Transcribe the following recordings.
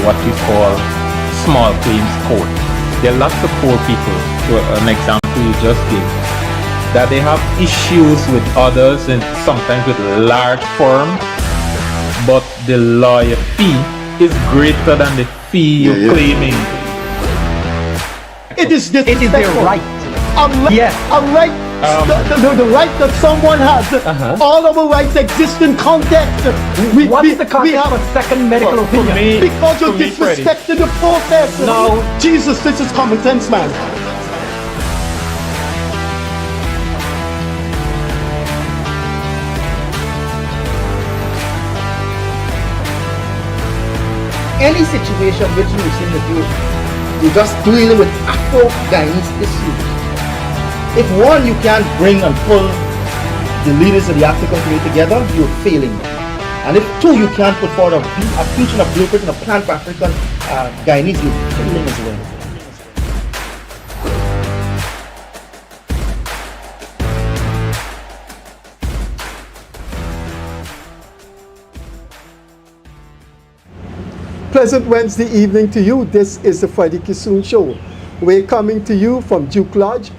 what we call small claims court. There are lots of poor people, to an example you just gave, that they have issues with others and sometimes with large firms, but the lawyer fee is greater than the fee you're claiming. It is their right. Unlike the right that someone has, all our rights exist in context. What's the context of a second medical opinion? Because you're disrespecting the process. No. Jesus, this is common sense, man. Any situation which you seem to do, you're just dealing with Afro-Guyanese issues. If one, you can't bring and pull the leaders of the African community together, you're failing. And if two, you can't put forward a future, a blueprint, and a plan for African Guyanese, you're failing as well. Pleasant Wednesday evening to you. This is the Freddie Kissoon Show. We're coming to you from Duke Lodge,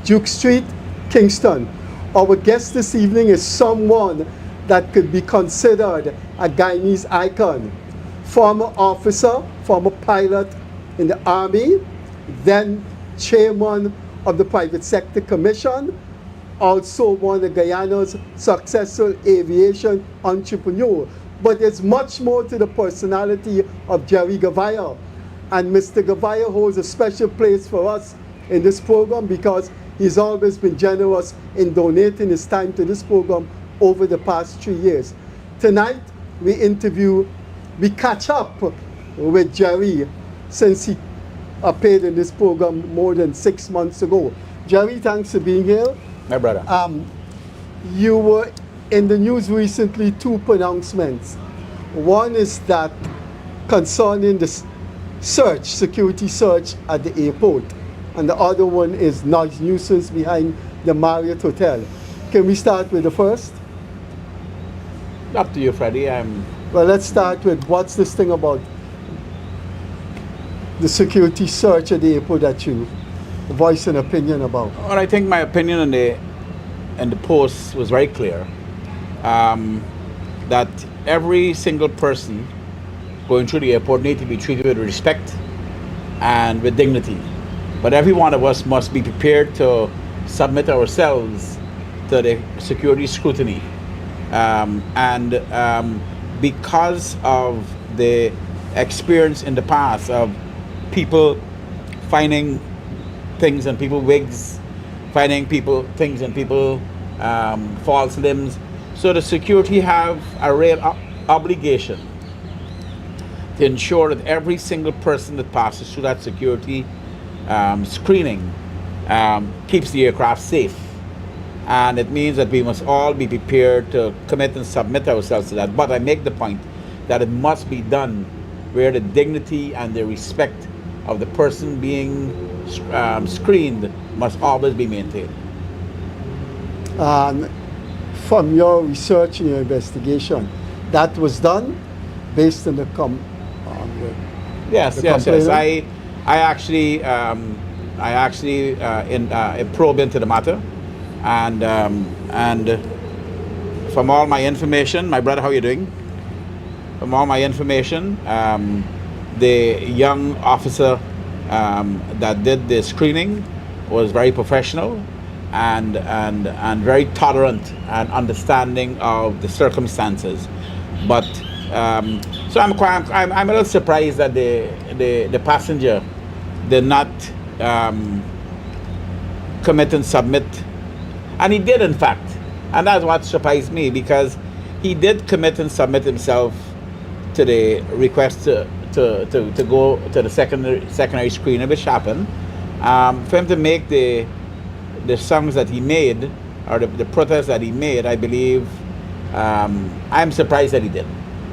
Duke Street, Kingston. Our guest this evening is someone that could be considered a Guyanese icon. Former officer, former pilot in the Army, then chairman of the Private Sector Commission, also one of Guyana's successful aviation entrepreneur. But there's much more to the personality of Gerry Gouveia. And Mr. Gouveia holds a special place for us in this program because he's always been generous in donating his time to this program over the past 3 years. Tonight, we catch up with Gerry since he appeared in this program more than 6 months ago. Gerry, thanks for being here. My brother. You were in the news recently, two pronouncements. One is that concerning the security search at the airport, and the other one is nuisance behind the Marriott Hotel. Can we start with the first? Up to you, Freddie. Well, let's start with what's this thing about the security search at the airport that you voice an opinion about? Well, I think my opinion in the post was very clear. That every single person going through the airport needs to be treated with respect and with dignity. But every one of us must be prepared to submit ourselves to the security scrutiny. Because of the experience in the past of people finding things and people wigs, finding people things and people false limbs, so the security have a real obligation to ensure that every single person that passes through that security screening keeps the aircraft safe. And it means that we must all be prepared to commit and submit ourselves to that. But I make the point that it must be done where the dignity and the respect of the person being screened must always be maintained. From your research and your investigation, that was done based on the Yes. I actually probe into the matter, and from all my information, my brother, how you doing? From all my information, the young officer that did the screening was very professional and very tolerant and understanding of the circumstances. But so I'm a little surprised that the passenger did not commit and submit, and he did in fact, and that's what surprised me, because he did commit and submit himself to the request to go to the secondary screening, which happened. For him to make the songs that he made, or the protests that he made, I believe, I'm surprised that he did.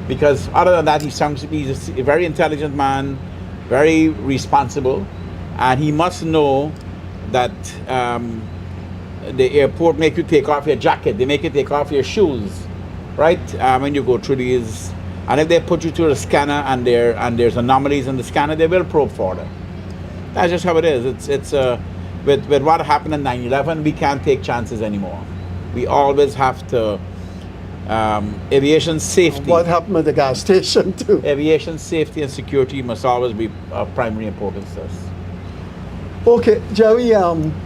Because other than that, he's a very intelligent man, very responsible, and he must know that the airport make you take off your jacket, they make you take off your shoes, right? When you go through these And if they put you through the scanner and there's anomalies in the scanner, they will probe further. That's just how it is. It's with what happened in 9/11, we can't take chances anymore. We always have to aviation safety. What happened at the gas station too? Aviation safety and security must always be of primary importance to us. Okay, Gerry,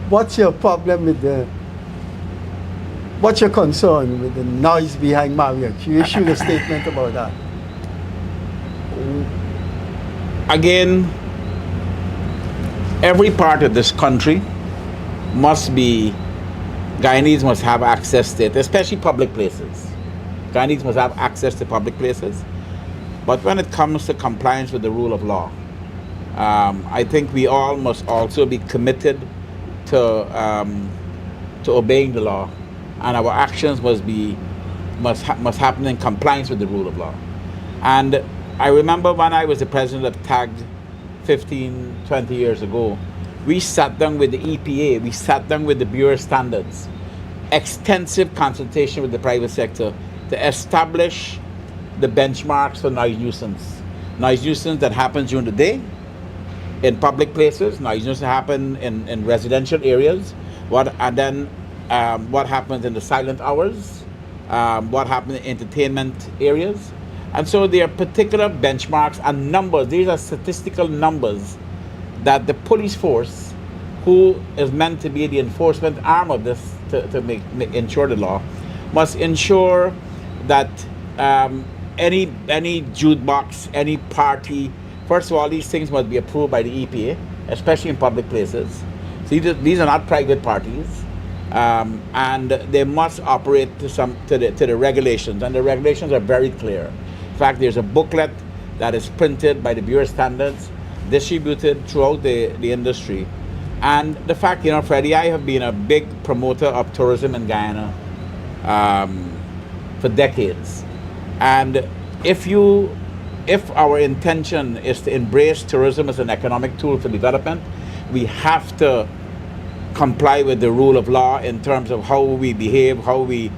what's your problem with what's your concern with the noise behind Marriott? You issued a statement about that. Again, every part of this country Guyanese must have access to it, especially public places. Guyanese must have access to public places. But when it comes to compliance with the rule of law, I think we all must also be committed to obeying the law, and our actions must happen in compliance with the rule of law. And I remember when I was the president of TAG 15, 20 years ago, we sat down with the EPA, we sat down with the Bureau of Standards, extensive consultation with the private sector to establish the benchmarks for noise nuisance. Noise nuisance that happens during the day, in public places, noise nuisance happen in residential areas, what happens in the silent hours, what happens in entertainment areas. And so there are particular benchmarks and numbers. These are statistical numbers that the police force, who is meant to be the enforcement arm of this to ensure the law, must ensure that any jukebox, any party, first of all, these things must be approved by the EPA, especially in public places. So these are not private parties, and they must operate to the regulations, and the regulations are very clear. In fact, there's a booklet that is printed by the Bureau of Standards, distributed throughout the industry. And the fact, Freddie, I have been a big promoter of tourism in Guyana for decades. And if our intention is to embrace tourism as an economic tool for development, we have to comply with the rule of law in terms of how we behave, how we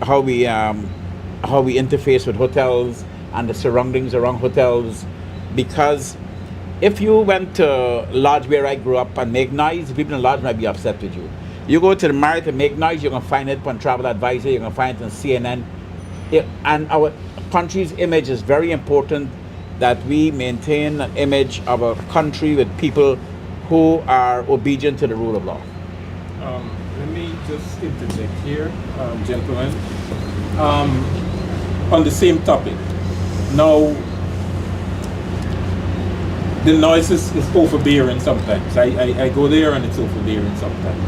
interface with hotels and the surroundings around hotels. Because if you went to Lodge where I grew up and make noise, people in Lodge might be upset with you. You go to the Marriott and make noise, you're going to find it on Travel Advisor, you're going to find it on CNN. And our country's image is very important, that we maintain an image of a country with people who are obedient to the rule of law. Let me just interject here, gentlemen, on the same topic. Now, the noise is overbearing sometimes. I go there and it's overbearing sometimes.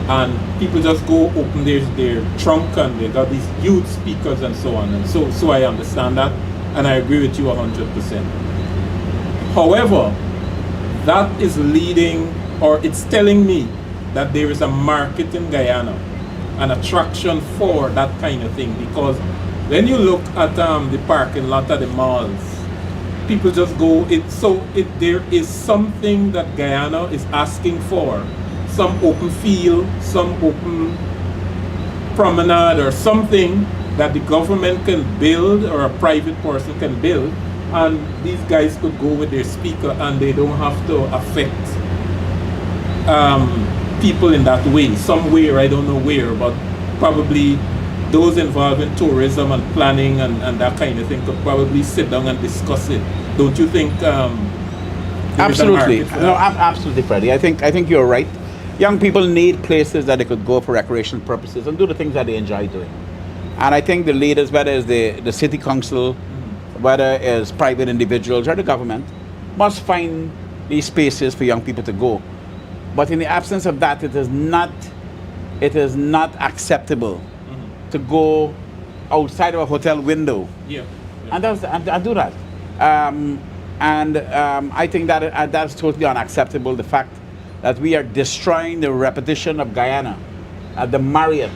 And people just go open their trunk and they got these huge speakers and so on. And so I understand that, and I agree with you 100%. However, that is leading, or it's telling me that there is a market in Guyana, an attraction for that kind of thing. Because when you look at the parking lot at the malls, people just go. There is something that Guyana is asking for. Some open field, some open promenade, or something that the government can build or a private person can build, and these guys could go with their speaker and they don't have to affect people in that way. Somewhere, I don't know where, but probably those involved in tourism and planning and that kind of thing could probably sit down and discuss it. Don't you think? Absolutely, no, absolutely, Freddie. I think you're right. Young people need places that they could go for recreational purposes and do the things that they enjoy doing. And I think the leaders, whether it's the city council, whether it's private individuals or the government, must find these spaces for young people to go. But in the absence of that, it is not acceptable to go outside of a hotel window and do that. I think that that's totally unacceptable. The fact that we are destroying the reputation of Guyana at the Marriott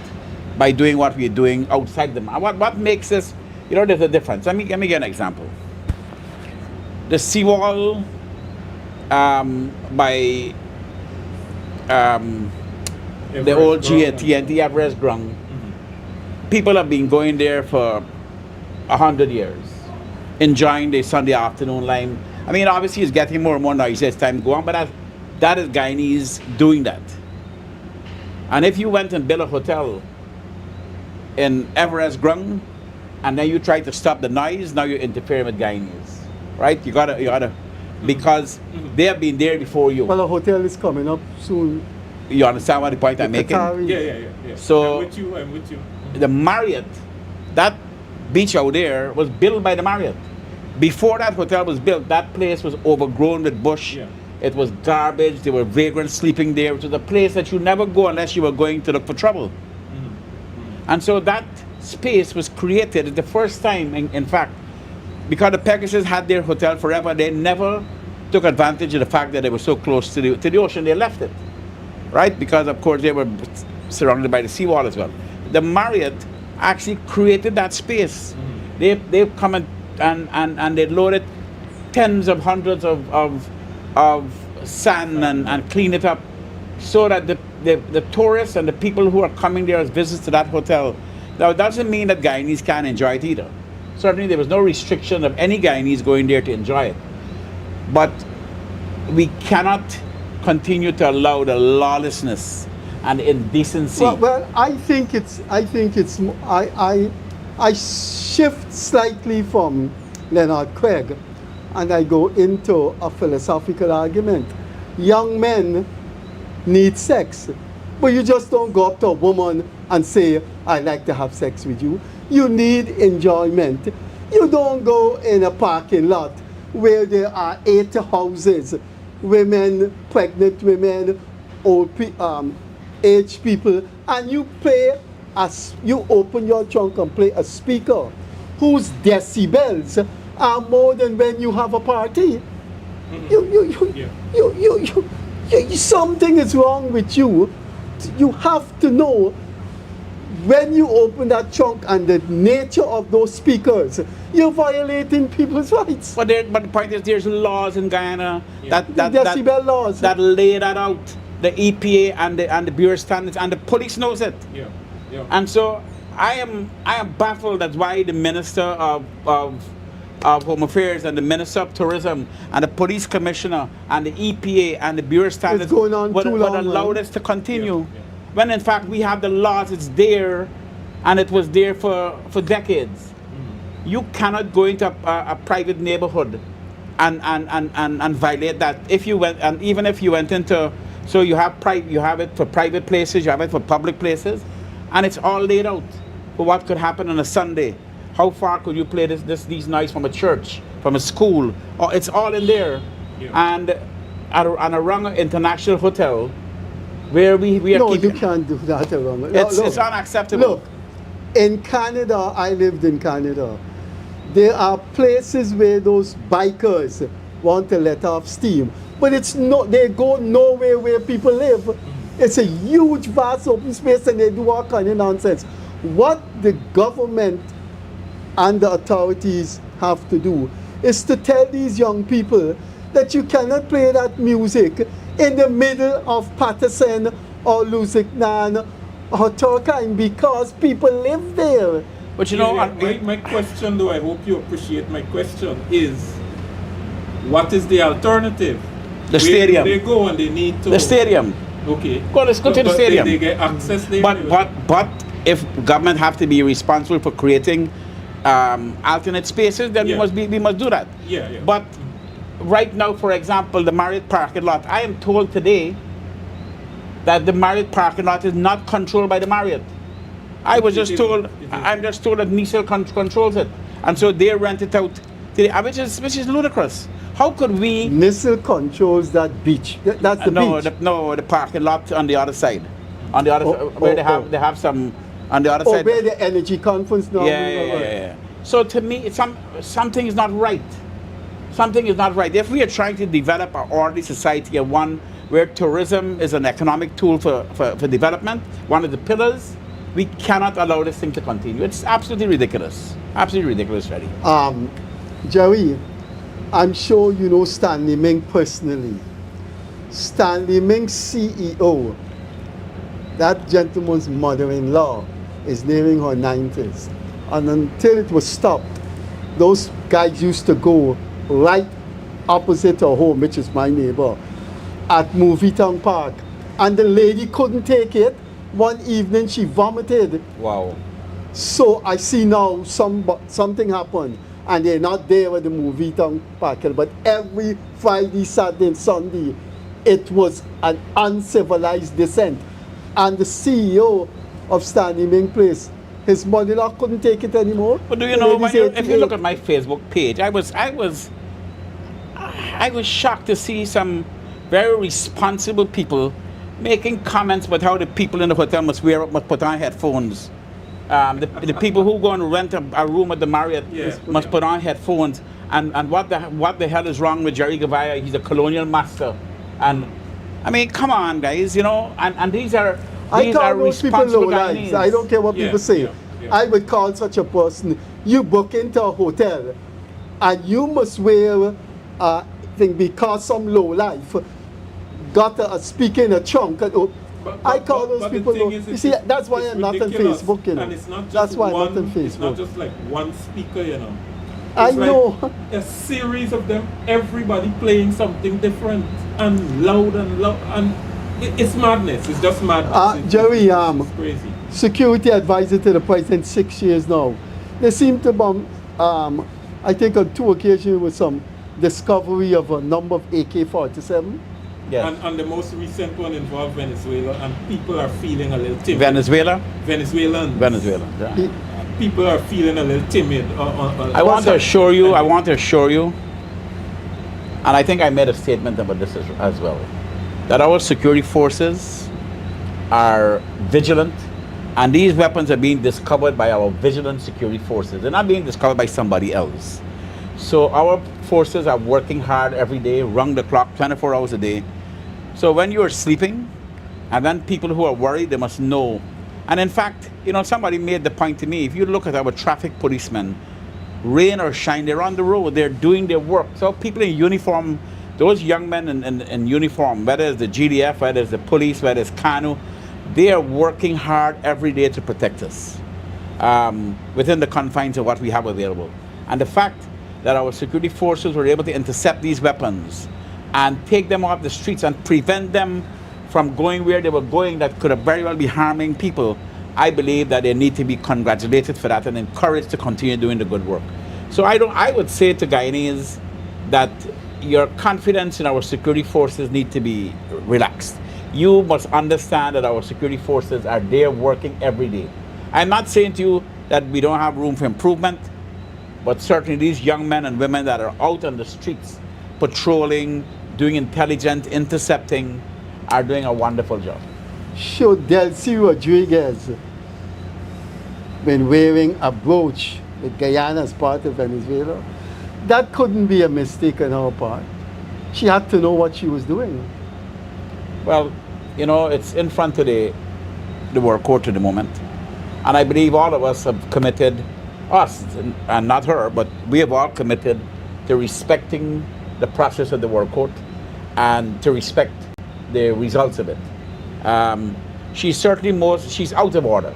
by doing what we're doing outside them. What makes us, there's a difference. Let me give an example. The seawall by the old TNT Everest ground, people have been going there for 100 years. enjoying the Sunday afternoon line. I mean, obviously it's getting more and more noisy as time goes on, but that is Guyanese doing that. And if you went and built a hotel in Everest Ground, and then you try to stop the noise, now you're interfering with Guyanese, right? You gotta, because they have been there before you. Well, a hotel is coming up soon. You understand what the point I'm making? Qataris. Yeah. So I'm with you. the Marriott, that beach out there was built by the Marriott. Before that hotel was built, that place was overgrown with bush. Yeah. It was garbage. There were vagrants sleeping there. It was a place that you never go unless you were going to look for trouble. And so that space was created the first time, in fact, because the Pegasus had their hotel forever. They never took advantage of the fact that they were so close to the ocean. They left it, right? Because of course they were surrounded by the seawall as well. The Marriott actually created that space. They've come and they loaded tens of hundreds of sand and clean it up, so that the tourists and the people who are coming there as visitors to that hotel. Now, it doesn't mean that Guyanese can't enjoy it either. Certainly there was no restriction of any Guyanese going there to enjoy it. But we cannot continue to allow the lawlessness and indecency. Well, I shift slightly from Leonard Craig, and I go into a philosophical argument. Young men need sex, but you just don't go up to a woman and say, "I'd like to have sex with you." You need enjoyment. You don't go in a parking lot where there are 8 houses, women, pregnant women, aged people, and you you open your trunk and play a speaker whose decibels are more than when you have a party. Something is wrong with you. You have to know when you open that trunk and the nature of those speakers, you're violating people's rights. But the point is, there's laws in Guyana decibel laws that lay that out. The EPA and the Bureau Standards, and the police knows it. Yeah. And so I am baffled. That's why the Minister of Home Affairs and the Minister of Tourism and the Police Commissioner and the EPA and the Bureau Standards going on would too long, allow man. this to continue. When in fact we have the laws, it's there, and it was there for decades. You cannot go into a private neighborhood and violate that. If you went, and even if you went into, so you have it for private places, you have it for public places, and it's all laid out for what could happen on a Sunday. How far could you play these noise from a church, from a school? Oh, it's all in there. And at a wrong international hotel, where we are No, keeping, you can't do that around. it's unacceptable. Look, in Canada, I lived in Canada. There are places where those bikers want to let off steam, but they go nowhere where people live. It's a huge, vast open space, and they do all kind of nonsense. What the government and the authorities have to do is to tell these young people that you cannot play that music in the middle of Patterson or Lusignan or Turkine, because people live there. But you know, my question, though, I hope you appreciate my question, is what is the alternative? The stadium. Where do they go and they need to? The stadium. Okay. Let's go to the stadium. They get access there. But if government have to be responsible for creating alternate spaces, then we must do that. Yeah. But right now, for example, the Marriott parking lot, I am told today that the Marriott parking lot is not controlled by the Marriott. I'm just told that Nissan controls it, and so they rent it out, which is ludicrous. How could we? Nissan controls that beach. That's the beach. The parking lot on the other side, where they have some on the other side. Where the energy conference now. Yeah. So to me, something is not right. Something is not right. If we are trying to develop an orderly society, and one where tourism is an economic tool for development, one of the pillars, we cannot allow this thing to continue. It's absolutely ridiculous. Absolutely ridiculous, Freddie. Gerry, I'm sure you know Stanley Ming personally. Stanley Ming's CEO, that gentleman's mother-in-law, is nearing her 90s. And until it was stopped, those guys used to go right opposite our home, which is my neighbor, at Movie Town Park. And the lady couldn't take it. One evening she vomited. Wow. So I see now something happened, and they're not there with the Movie Town Park. But every Friday, Saturday, and Sunday, it was an uncivilized descent. And the CEO of Stanley Ming Place, his mother-in-law couldn't take it anymore. But do you know, if you look at my Facebook page, I was shocked to see some very responsible people making comments about how the people in the hotel must put on headphones. The people who go and rent a room at the Marriott must put on headphones. And what the hell is wrong with Gerry Gouveia? He's a colonial master. And I mean, come on, guys, you know. And these are those people low lives. Guyanese. I don't care what people say. Yeah. I would call such a person. You book into a hotel, and you must wear thing because some low life got a speak in a trunk. And, I call those people low. You see, that's why I'm not on Facebook, you know. And it's not just that's why one, I'm not on Facebook. It's not just like one speaker, you know. I It's know. like a series of them, everybody playing something different and loud, and it's madness. It's just madness. Gerry, it's crazy. security advisor to the president 6 years now. They seem to bomb, I think on 2 occasions with some discovery of a number of AK-47. Yes. And the most recent one involved Venezuela, and people are feeling a little timid. Venezuela? Venezuelans. Venezuela. Yeah. People are feeling a little timid. I want to assure you, and I think I made a statement about this as well, that our security forces are vigilant, and these weapons are being discovered by our vigilant security forces. They're not being discovered by somebody else. So our forces are working hard every day, round the clock, 24 hours a day. So when you're sleeping, and then people who are worried, they must know. And in fact, you know, somebody made the point to me, if you look at our traffic policemen, rain or shine, they're on the road, they're doing their work. So people in uniform, those young men in uniform, whether it's the GDF, whether it's the police, whether it's KANU, they are working hard every day to protect us within the confines of what we have available. And the fact that our security forces were able to intercept these weapons and take them off the streets and prevent them from going where they were going that could have very well be harming people, I believe that they need to be congratulated for that and encouraged to continue doing the good work. So I would say to Guyanese that your confidence in our security forces need to be relaxed. You must understand that our security forces are there working every day. I'm not saying to you that we don't have room for improvement, but certainly these young men and women that are out on the streets, patrolling, doing intelligence, intercepting, are doing a wonderful job. Should Delcy Rodriguez been wearing a brooch with Guyana as part of Venezuela? That couldn't be a mistake on her part. She had to know what she was doing. Well, you know, it's in front of the World Court at the moment. And I believe all of us have committed, us, and not her, but we have all committed to respecting the process of the World Court and to respect the results of it. She's out of order.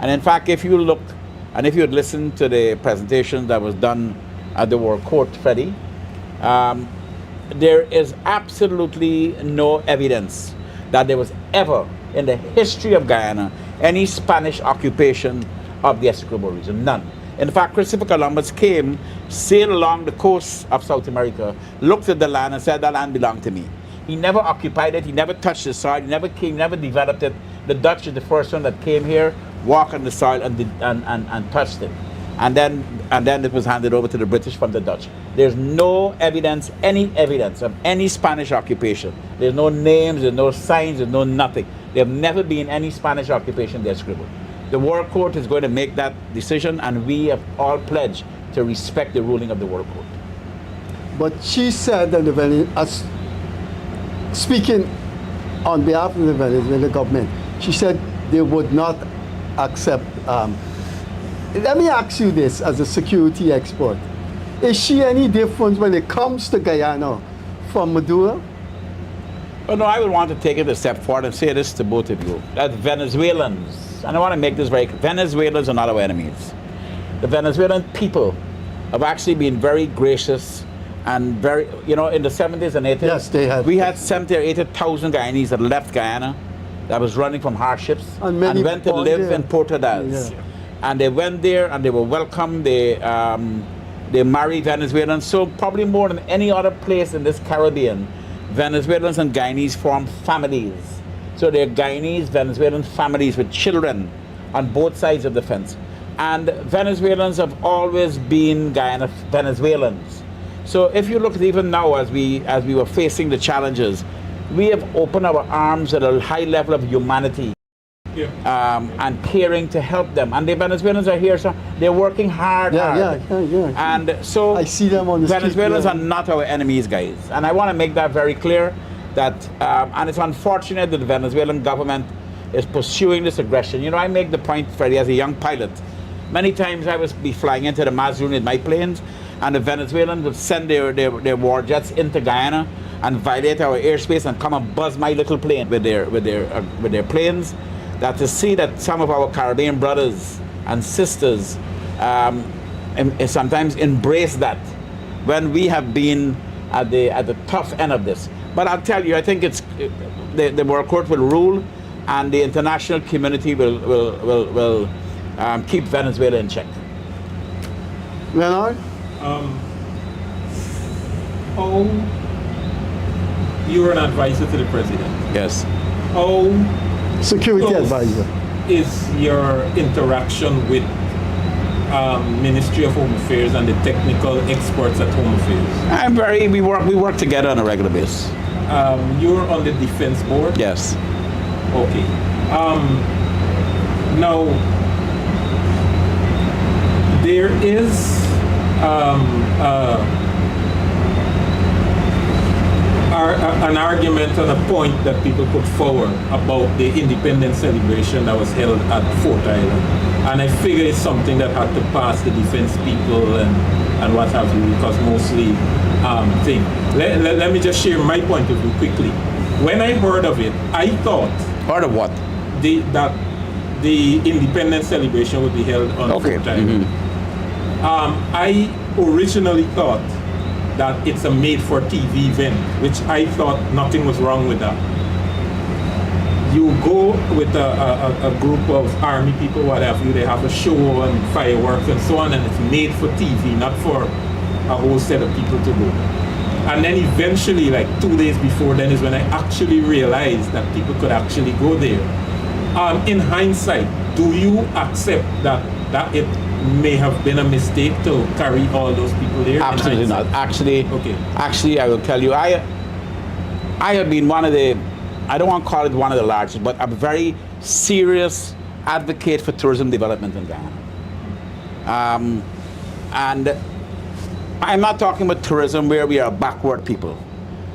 And in fact, if you look, and if you had listened to the presentation that was done at the World Court, Freddie, there is absolutely no evidence that there was ever in the history of Guyana any Spanish occupation of the Essequibo region, none. In fact, Christopher Columbus came, sailed along the coast of South America, looked at the land and said, that land belonged to me. He never occupied it, he never touched the soil, he never came, never developed it. The Dutch is the first one that came here, walked on the soil and touched it. And then it was handed over to the British from the Dutch. There's no evidence, any evidence of any Spanish occupation. There's no names, there's no signs, there's no nothing. There have never been any Spanish occupation there scribbled. The World Court is going to make that decision, and we have all pledged to respect the ruling of the World Court. But she said that speaking on behalf of the Venezuelan government, she said they would not accept. Let me ask you this as a security expert. Is she any different when it comes to Guyana from Maduro? Oh, no, I would want to take it a step forward and say this to both of you. That Venezuelans, and I want to make this very clear, Venezuelans are not our enemies. The Venezuelan people have actually been very gracious and very, you know, in the 70s and 80s. Yes, they have. We had 70 or 80,000 Guyanese that left Guyana, that was running from hardships, And many went to born live there. in Portadales. Yeah. And they went there and they were welcome. They married Venezuelans. So probably more than any other place in this Caribbean, Venezuelans and Guyanese form families. So they're Guyanese, Venezuelan families with children on both sides of the fence. And Venezuelans have always been Guyana Venezuelans. So if you look at even now as we were facing the challenges, we have opened our arms at a high level of humanity. And caring to help them, and the Venezuelans are here, so they're working hard. Yeah. And so I see them on the Venezuelans street, yeah. are not our enemies, guys, and I want to make that very clear. That and it's unfortunate that the Venezuelan government is pursuing this aggression. You know, I make the point, Freddie, as a young pilot, many times I would be flying into the Mazun in my planes, and the Venezuelans would send their war jets into Guyana and violate our airspace and come and buzz my little plane with their planes. That to see that some of our Caribbean brothers and sisters sometimes embrace that when we have been at the tough end of this. But I'll tell you, I think it's the World Court will rule, and the international community will keep Venezuela in check. Leonard? You were an advisor to the president. Yes. Security Close advisor. is your interaction with Ministry of Home Affairs and the technical experts at Home Affairs? We work together on a regular basis. You're on the Defense Board? Yes. Okay. Now, there is an argument and a point that people put forward about the independence celebration that was held at Fort Island. And I figure it's something that had to pass the defense people and what have you, because mostly thing. Let me just share my point of view quickly. When I heard of it, I thought... Part of what? That the independence celebration would be held on Fort Island. I originally thought that it's a made-for-TV event, which I thought nothing was wrong with that. You go with a group of army people, what have you, they have a show and fireworks and so on, and it's made for TV, not for a whole set of people to go. And then eventually, like 2 days before then is when I actually realized that people could actually go there. In hindsight, do you accept that it may have been a mistake to carry all those people there? Absolutely not. Actually, okay. Actually, I will tell you, I have been one of the, I don't want to call it one of the largest, but a very serious advocate for tourism development in Guyana. And I'm not talking about tourism where we are backward people.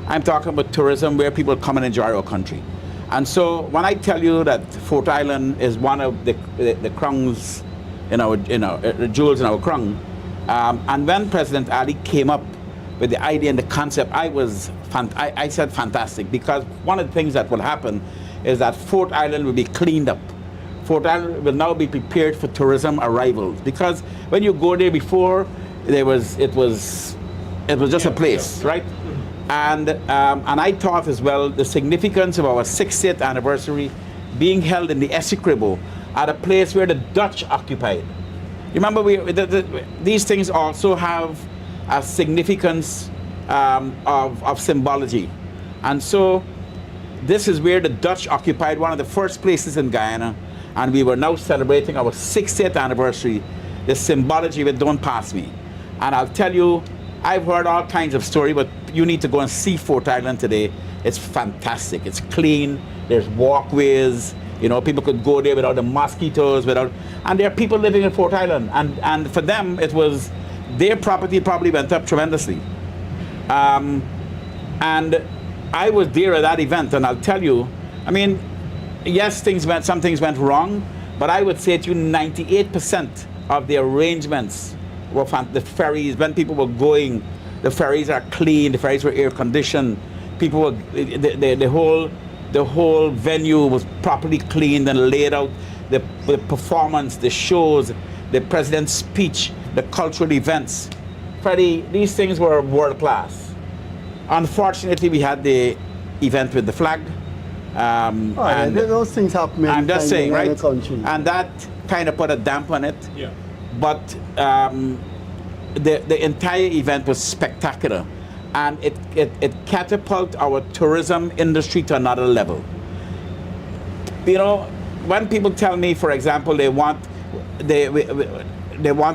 I'm talking about tourism where people come and enjoy our country. And so when I tell you that Fort Island is one of the crowns in our jewels in our crown, and when President Ali came up with the idea and the concept, I said fantastic, because one of the things that will happen is that Fort Island will be cleaned up. Fort Island will now be prepared for tourism arrivals, because when you go there before, it was just a place, right? And I thought as well the significance of our 60th anniversary being held in the Essequibo, at a place where the Dutch occupied. You remember, these things also have a significance of symbology. And so this is where the Dutch occupied one of the first places in Guyana, and we were now celebrating our 60th anniversary. The symbology of it don't pass me. And I'll tell you, I've heard all kinds of stories, but you need to go and see Fort Island today. It's fantastic. It's clean. There's walkways. You know, people could go there without the mosquitoes, and there are people living in Fort Island, and for them it was, their property probably went up tremendously. And I was there at that event, and I'll tell you, I mean, yes, some things went wrong, but I would say to you 98% of the arrangements were the ferries, when people were going, the ferries are clean, the ferries were air conditioned, people were, the whole venue was properly cleaned and laid out. The performance, the shows, the president's speech, the cultural events, Freddie, these things were world class. Unfortunately, we had the event with the flag. And those things happen many I'm just times saying, in right? other countries. And that kind of put a damp on it. Yeah. But the entire event was spectacular, and it catapulted our tourism industry to another level. You know, when people tell me, for example, they want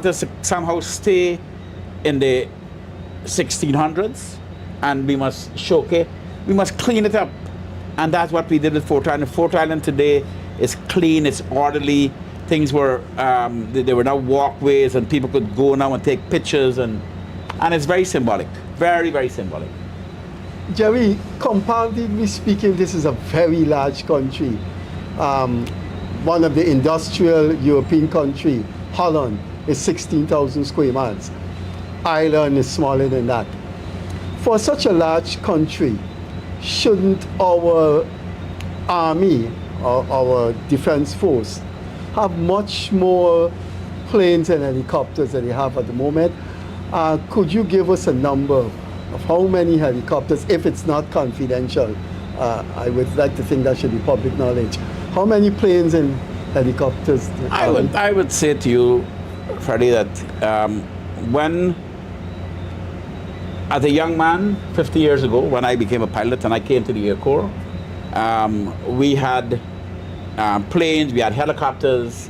us to somehow stay in the 1600s, and we must showcase, we must clean it up. And that's what we did at Fort Island. Fort Island today is clean, it's orderly. Things were, there were now walkways, and people could go now and take pictures, and it's very symbolic, very, very symbolic. Gerry, comparatively speaking, this is a very large country. One of the industrial European country, Holland, is 16,000 square miles. Ireland is smaller than that. For such a large country, shouldn't our army or our defense force have much more planes and helicopters than they have at the moment? Could you give us a number of how many helicopters, if it's not confidential? I would like to think that should be public knowledge. How many planes and helicopters? I would say to you, Freddie, that when, as a young man, 50 years ago, when I became a pilot and I came to the Air Corps, we had planes, we had helicopters,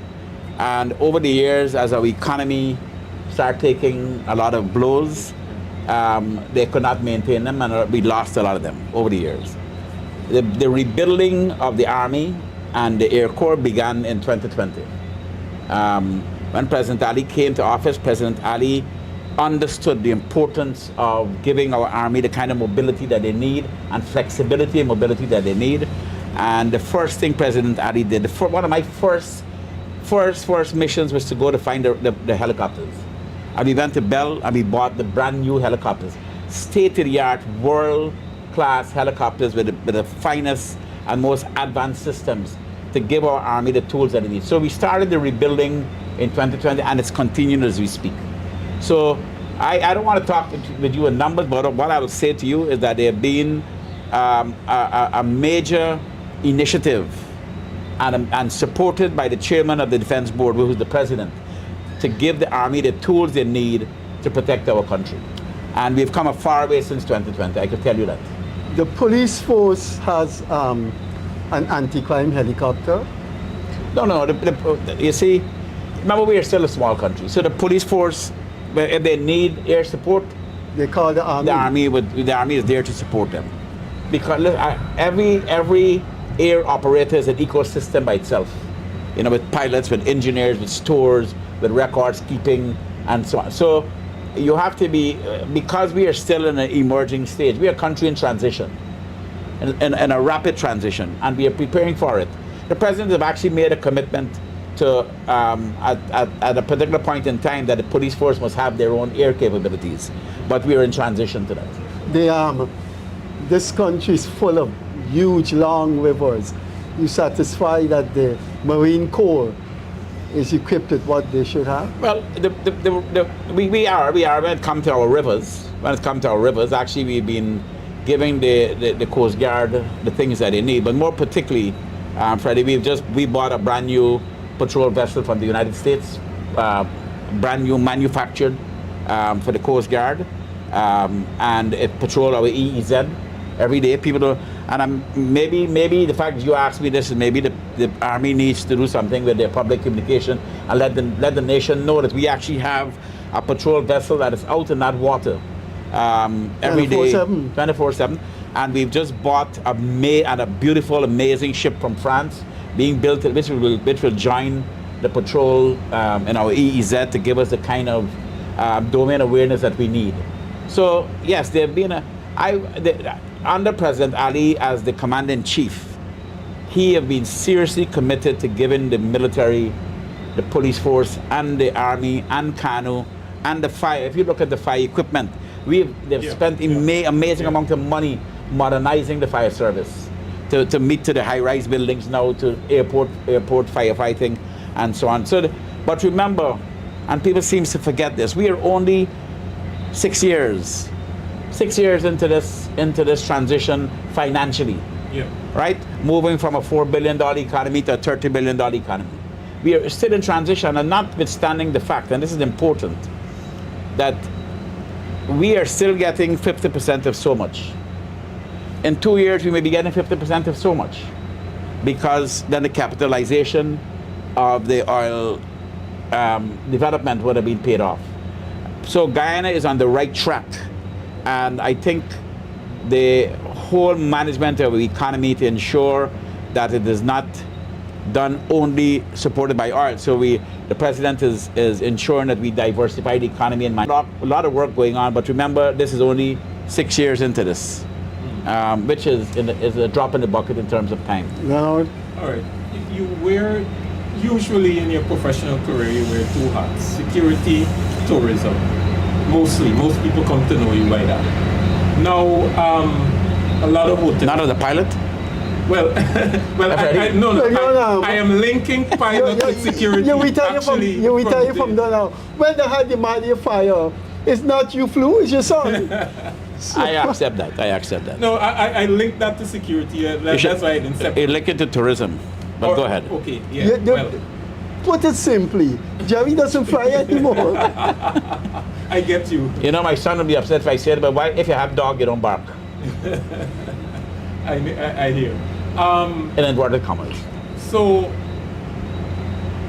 and over the years, as our economy started taking a lot of blows, they could not maintain them, and we lost a lot of them over the years. The rebuilding of the Army and the Air Corps began in 2020. When President Ali came to office, President Ali understood the importance of giving our Army the kind of mobility that they need and flexibility and mobility that they need. And the first thing President Ali did, one of my first missions was to go to find the helicopters. And we went to Bell and we bought the brand new helicopters. State-of-the-art, world-class helicopters with the finest and most advanced systems to give our Army the tools that it needs. So we started the rebuilding in 2020, and it's continuing as we speak. So I don't want to talk with you in numbers, but what I will say to you is that there have been a major initiative and supported by the chairman of the Defense Board, who is the president, to give the Army the tools they need to protect our country. And we've come a far way since 2020, I can tell you that. The police force has an anti-crime helicopter. No, you see, remember we are still a small country, so the police force, if they need air support, They call the army. the army is there to support them, because look, every air operator is an ecosystem by itself. You know, with pilots, with engineers, with stores, with records keeping, and so on. So you have to be, because we are still in an emerging stage. We are a country in transition, in a rapid transition, and we are preparing for it. The president have actually made a commitment to, at a particular point in time, that the police force must have their own air capabilities. But we are in transition to that. This country is full of huge, long rivers. You satisfied that the Marine Corps is equipped with what they should have? Well, we are when it comes to our rivers. When it comes to our rivers, actually, we've been giving the Coast Guard the things that they need. But more particularly, Freddie, we bought a brand new patrol vessel from the United States, brand new manufactured for the Coast Guard, and it patrols our EEZ every day. People don't, and maybe the fact you asked me this is maybe the Army needs to do something with their public communication and let the nation know that we actually have a patrol vessel that is out in that water every day, 24/7. And we've just bought a beautiful, amazing ship from France being built, which will join the patrol in our EEZ to give us the kind of domain awareness that we need. So yes, there have been under President Ali as the commander-in-chief, he have been seriously committed to giving the military, the police force, and the army, and Kanu, and the fire. If you look at the fire equipment, they've spent amazing amount of money modernizing the fire service to meet to the high-rise buildings now, to airport firefighting, and so on. But remember, and people seem to forget this, we are only 6 years. 6 years into this transition financially. Yeah. Right? Moving from a $4 billion economy to a $30 billion economy. We are still in transition, and notwithstanding the fact, and this is important, that we are still getting 50% of so much. In 2 years, we may be getting 50% of so much, because then the capitalization of the oil development would have been paid off. So Guyana is on the right track, and I think the whole management of the economy to ensure that it is not done only supported by oil. So the president is ensuring that we diversify the economy and a lot of work going on. But remember, this is only 6 years into this, which is a drop in the bucket in terms of time. Leonard? All right. You wear, usually in your professional career, you wear two hats: security, tourism. Mostly, most people come to know you by that. Now, a lot of hotels. Not as a pilot? Well, I am linking pilot with security. We tell you from now. When they had the Madia fire, it's not you flew, it's your son. I accept that. No, I link that to security. That's why I didn't separate. Link it to tourism. But go ahead. Okay, yeah. Well, put it simply, Gerry doesn't fly anymore. I get you. You know, my son would be upset if I said, but why, if you have dog, you don't bark? I hear. In inverted commas. So,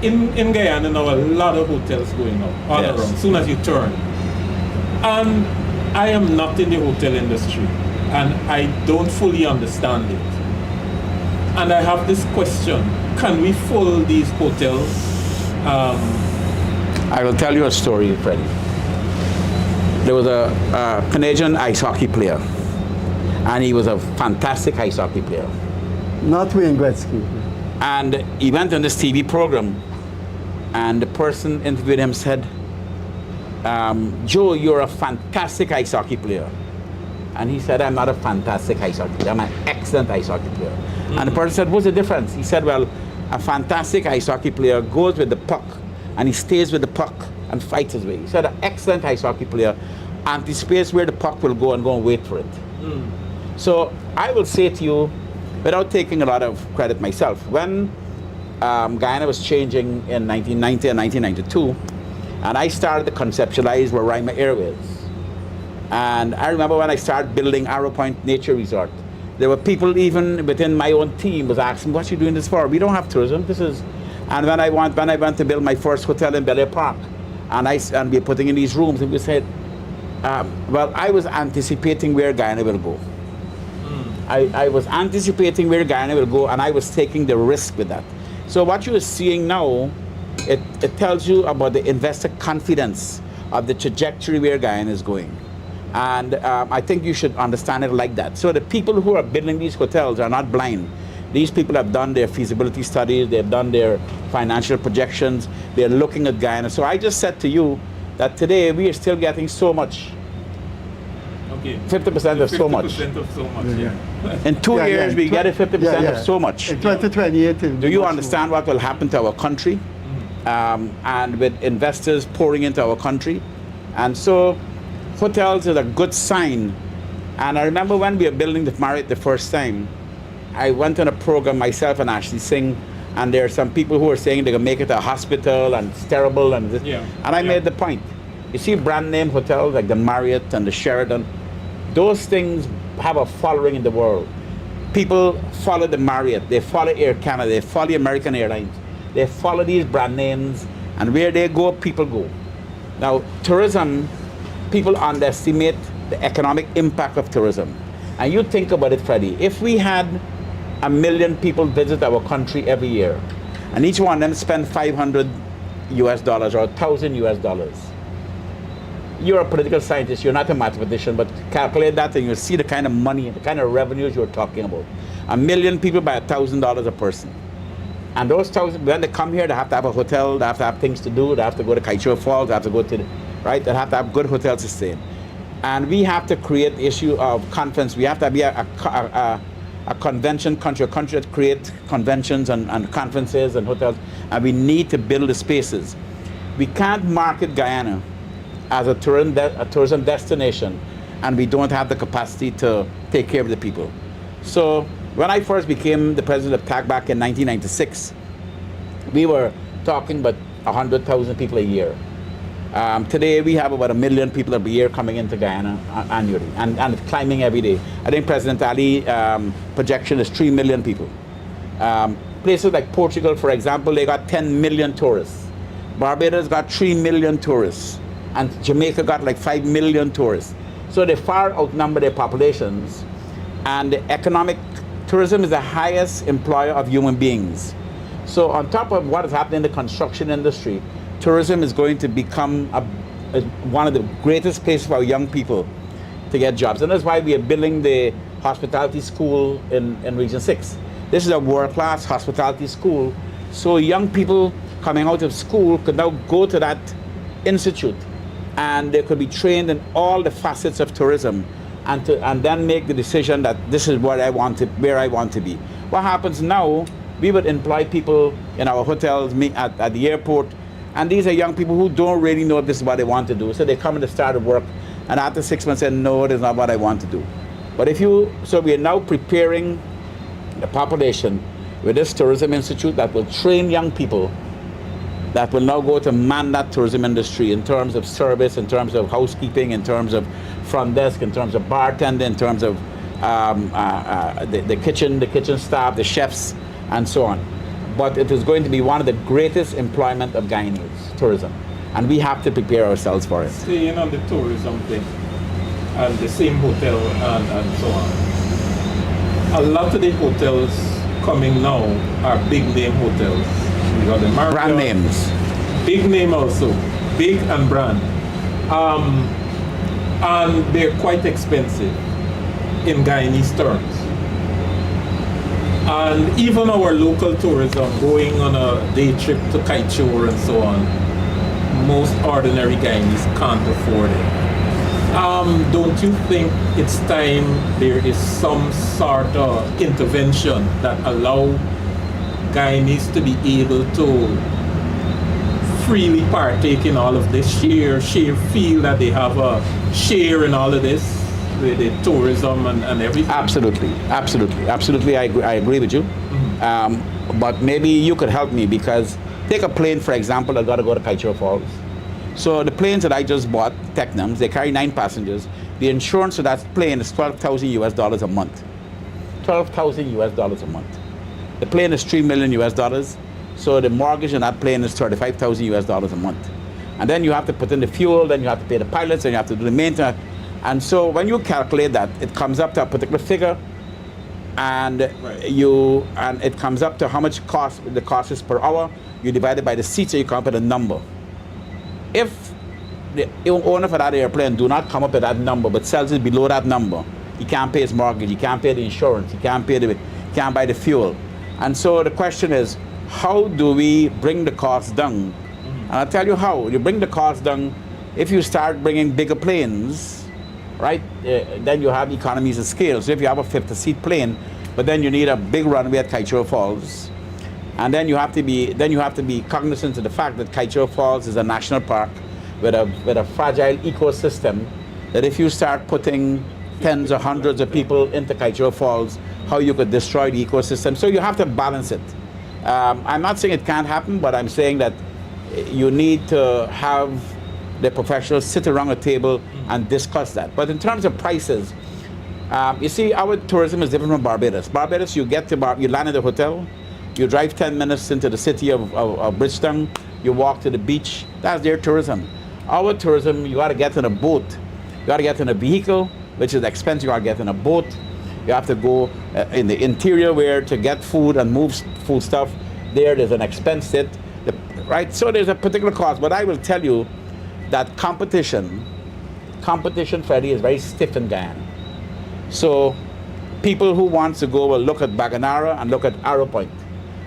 in Guyana now, a lot of hotels going up all Yes. around, soon as you turn. And I am not in the hotel industry, and I don't fully understand it. And I have this question: can we fill these hotels? I will tell you a story, Freddie. There was a Canadian ice hockey player, and he was a fantastic ice hockey player. Not Wayne Gretzky. And he went on this TV program, and the person interviewed him said, Joe, you're a fantastic ice hockey player. And he said, I'm not a fantastic ice hockey player, I'm an excellent ice hockey player. And the person said, what's the difference? He said, well, a fantastic ice hockey player goes with the puck, and he stays with the puck and fights his way. He said, an excellent ice hockey player anticipates where the puck will go and go and wait for it. So I will say to you, without taking a lot of credit myself, when Guyana was changing in 1990 and 1992, and I started to conceptualize Roraima Airways. And I remember when I started building Arrow Point Nature Resort, there were people even within my own team was asking, what are you doing this for? We don't have tourism, this is... And when I went to build my first hotel in Bel Air Park, and we're putting in these rooms, and we said, well, I was anticipating where Guyana will go. I was anticipating where Guyana will go, and I was taking the risk with that. So what you are seeing now, it tells you about the investor confidence of the trajectory where Guyana is going. And I think you should understand it like that. So the people who are building these hotels are not blind. These people have done their feasibility studies, they've done their financial projections, they're looking at Guyana. So I just said to you that today we are still getting so much. Okay. 50% of so much. 50% of so much, yeah. In 2 years, we get 50% of so much. In 2028, do you understand what will happen to our country? And with investors pouring into our country. And so hotels is a good sign. And I remember when we were building the Marriott the first time, I went on a program myself and Ashley Singh, and there are some people who are saying they're going to make it a hospital and it's terrible. And this. And I made the point. You see brand name hotels like the Marriott and the Sheraton, those things have a following in the world. People follow the Marriott, they follow Air Canada, they follow American Airlines, they follow these brand names, and where they go, people go. Now, tourism, people underestimate the economic impact of tourism. And you think about it, Freddie, if we had 1 million people visit our country every year, and each one of them spend $500 US or $1,000 US. You're a political scientist, you're not a mathematician, but calculate that and you'll see the kind of money, the kind of revenues you're talking about. 1 million people by $1,000 a person. And those 1,000, when they come here, they have to have a hotel, they have to have things to do, they have to go to Kaichua Falls, they have to go to, right? They have to have good hotels to stay in. And we have to create the issue of conference. We have to be a convention country, a country that creates conventions and conferences and hotels. And we need to build the spaces. We can't market Guyana as a tourism destination, and we don't have the capacity to take care of the people. So when I first became the president of TAC back in 1996, we were talking about 100,000 people a year. Today we have about 1 million people a year coming into Guyana annually, and climbing every day. I think President Ali projection is 3 million people. Places like Portugal, for example, they got 10 million tourists. Barbados got 3 million tourists, and Jamaica got like 5 million tourists. So they far outnumber their populations, and economic tourism is the highest employer of human beings. So on top of what is happening in the construction industry, tourism is going to become one of the greatest places for our young people to get jobs. And that's why we are building the hospitality school in Region 6. This is a world-class hospitality school. So young people coming out of school could now go to that institute, and they could be trained in all the facets of tourism, and then make the decision that this is where I want to be. What happens now, we would employ people in our hotels, at the airport, and these are young people who don't really know if this is what they want to do. So they come and they start to work, and after 6 months say, no, it is not what I want to do. But so we are now preparing the population with this tourism institute that will train young people that will now go to man that tourism industry in terms of service, in terms of housekeeping, in terms of front desk, in terms of bartending, in terms of the kitchen staff, the chefs, and so on. But it is going to be one of the greatest employment of Guyanese, tourism. And we have to prepare ourselves for it. Staying on the tourism thing, and the same hotel and so on. A lot of the hotels coming now are big name hotels. We got the Marriott, Brand names. Big name also, big and brand. And they're quite expensive in Guyanese terms. And even our local tourism, going on a day trip to Kaieteur and so on, most ordinary Guyanese can't afford it. Don't you think it's time there is some sort of intervention that allow Guyanese to be able to freely partake in all of this, share, feel that they have a share in all of this, the tourism and everything? Absolutely. I agree with you. Mm-hmm. But maybe you could help me, because take a plane, for example, that got to go to Kaieteur Falls. So the planes that I just bought, Technums, they carry 9 passengers. The insurance for that plane is $12,000 a month. $12,000 a month. The plane is $3 million, so the mortgage on that plane is $35,000 a month. And then you have to put in the fuel, then you have to pay the pilots, and you have to do the maintenance. And so when you calculate that, it comes up to a particular figure, and it comes up to how much the cost is per hour. You divide it by the seats, so you come up with a number. If the owner for that airplane do not come up with that number, but sells it below that number, he can't pay his mortgage, he can't pay the insurance, he can't buy the fuel. And so the question is, how do we bring the cost down? And I'll tell you how. You bring the cost down if you start bringing bigger planes, right? Then you have economies of scale. So if you have a 50-seat plane, but then you need a big runway at Kaieteur Falls, and then you have to be cognizant of the fact that Kaieteur Falls is a national park with a fragile ecosystem, that if you start putting tens or hundreds of people into Kaieteur Falls, how you could destroy the ecosystem. So you have to balance it. I'm not saying it can't happen, but I'm saying that you need to have the professionals sit around a table and discuss that. But in terms of prices, you see, our tourism is different from Barbados. Barbados, you land at the hotel, you drive 10 minutes into the city of Bridgetown, you walk to the beach. That's their tourism. Our tourism, you got to get in a boat. You got to get in a vehicle, which is expensive. You got to get in a boat. You have to go in the interior where to get food and move food stuff. There's an expense, right? So there's a particular cost. But I will tell you that competition, Freddie, is very stiff in Guyana. So people who want to go will look at Baganara and look at Arrow Point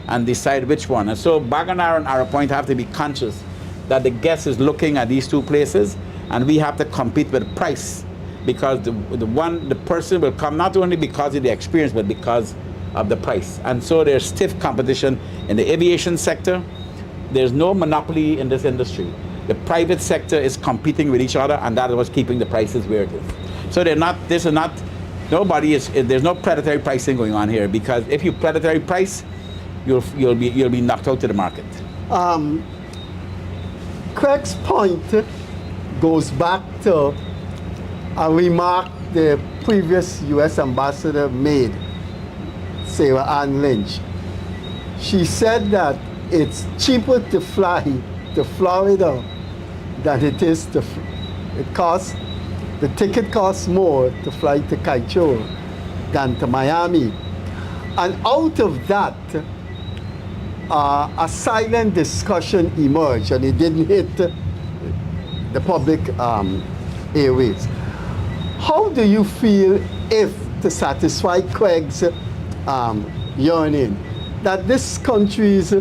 and decide which one. And so Baganara and Arrow Point have to be conscious that the guest is looking at these two places, and we have to compete with price, because the person will come not only because of the experience, but because of the price. And so there's stiff competition in the aviation sector. There's no monopoly in this industry. the private sector is competing with each other, and that is what's keeping the prices where it is. So there's no predatory pricing going on here, because if you predatory price, you'll be knocked out to the market. Craig's point goes back to a remark the previous U.S. ambassador made, Sarah Ann Lynch. She said that it's cheaper to fly to Florida than it is the ticket costs more to fly to Kaito than to Miami. And out of that, a silent discussion emerged, and it didn't hit the public airwaves. How do you feel if, to satisfy Craig's yearning, that this country's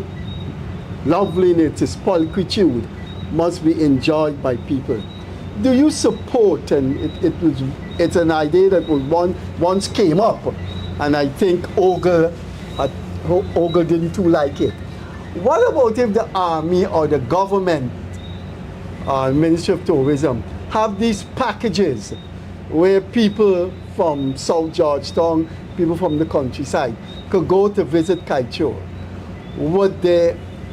loveliness, its pulchritude, must be enjoyed by people? Do you support, and it's an idea that was once came up, and I think Ogle didn't too like it. What about if the army or the government, Ministry of Tourism, have these packages where people from South Georgetown, people from the countryside, could go to visit Kaito?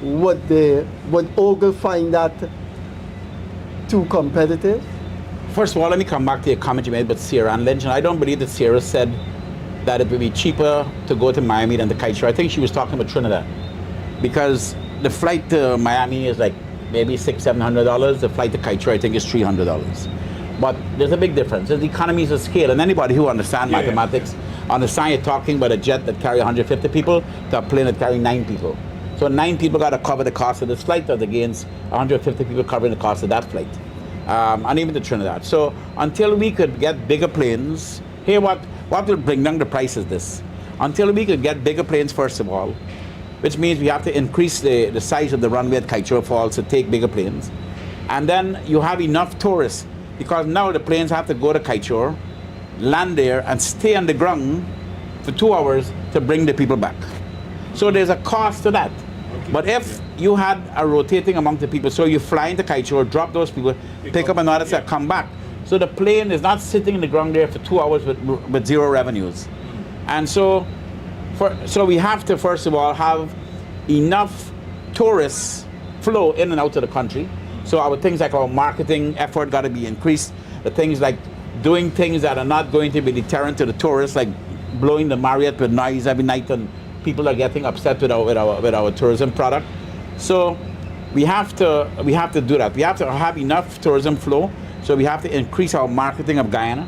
Would Ogle find that too competitive? First of all, let me come back to your comment you made about Sierra and Lynch. And I don't believe that Sierra said that it would be cheaper to go to Miami than to Kaito. I think she was talking about Trinidad, because the flight to Miami is like maybe $600-700. The flight to Kaito, I think, is $300. But there's a big difference. There's economies of scale, and anybody who understands mathematics understand you're talking about a jet that carry 150 people to a plane that carry 9 people. So 9 people got to cover the cost of this flight as against 150 people covering the cost of that flight, and even to Trinidad. So until we could get bigger planes, here what will bring down the price is this. Until we could get bigger planes, first of all, which means we have to increase the size of the runway at Kaito Falls to take bigger planes. And then you have enough tourists, because now the planes have to go to Kaito, land there, and stay on the ground for 2 hours to bring the people back. So there's a cost to that. Okay. But if you had a rotating among the people, so you fly into Kaito, drop those people, pick up another set, come back. So the plane is not sitting in the ground there for 2 hours with zero revenues. And so we have to, first of all, have enough tourists flow in and out of the country. So our things like our marketing effort got to be increased. The things like doing things that are not going to be deterrent to the tourists, like blowing the Marriott with noise every night, and people are getting upset with our tourism product. So we have to do that. We have to have enough tourism flow. So we have to increase our marketing of Guyana,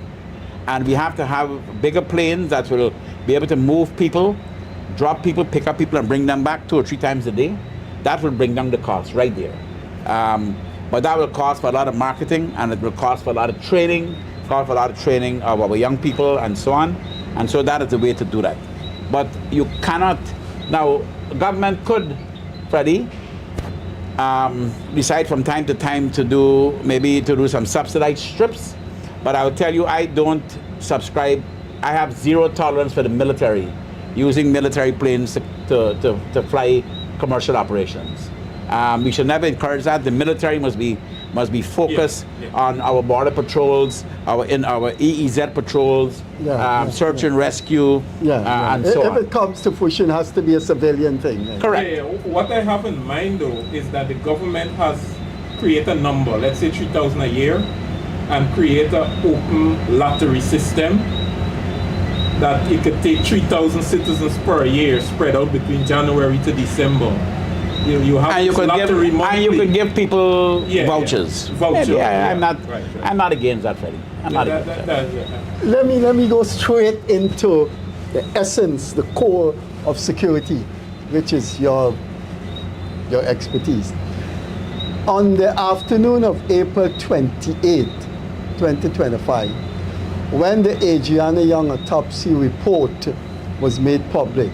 and we have to have bigger planes that will be able to move people, drop people, pick up people, and bring them back 2 or 3 times a day. That will bring down the cost right there. But that will cost for a lot of marketing, and it will cost for a lot of training, of our young people, and so on. And so that is the way to do that. But you cannot, now, government could, Freddie, decide from time to time to do some subsidized strips. But I will tell you, I don't subscribe. I have zero tolerance for the military using military planes to fly commercial operations. We should never encourage that. The military must be focused on our border patrols, our EEZ patrols, search and rescue, and so on. If it comes to pushing, it has to be a civilian thing. Correct. Yeah, what I have in mind, though, is that the government has created a number, let's say 3,000 a year, and create an open lottery system that it could take 3,000 citizens per year spread out between January to December. You have and you could give people vouchers. Vouchers. Yeah, I'm not against that, Freddie. I'm not against that. Let me go straight into the essence, the core of security, which is your expertise. On the afternoon of April 28, 2025, when the Adriana Young autopsy report was made public,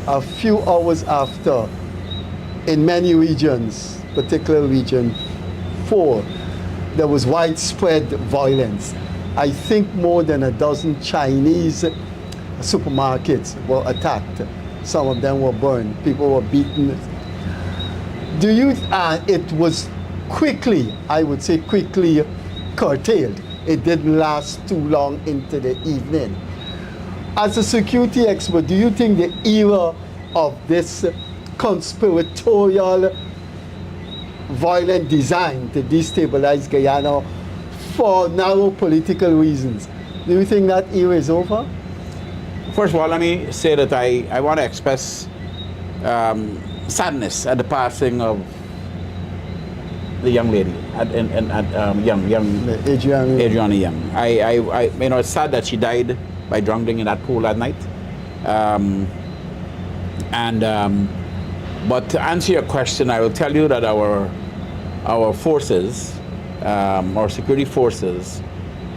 a few hours after, in many regions, particularly Region 4, there was widespread violence. I think more than a dozen Chinese supermarkets were attacked. Some of them were burned. People were beaten. It was quickly, I would say quickly curtailed. It didn't last too long into the evening. As a security expert, do you think the era of this conspiratorial violent design to destabilize Guyana for narrow political reasons, do you think that era is over? First of all, let me say that I want to express sadness at the passing of the young lady, Adriana Young. It's sad that she died by drowning in that pool that night. But to answer your question, I will tell you that our forces, our security forces,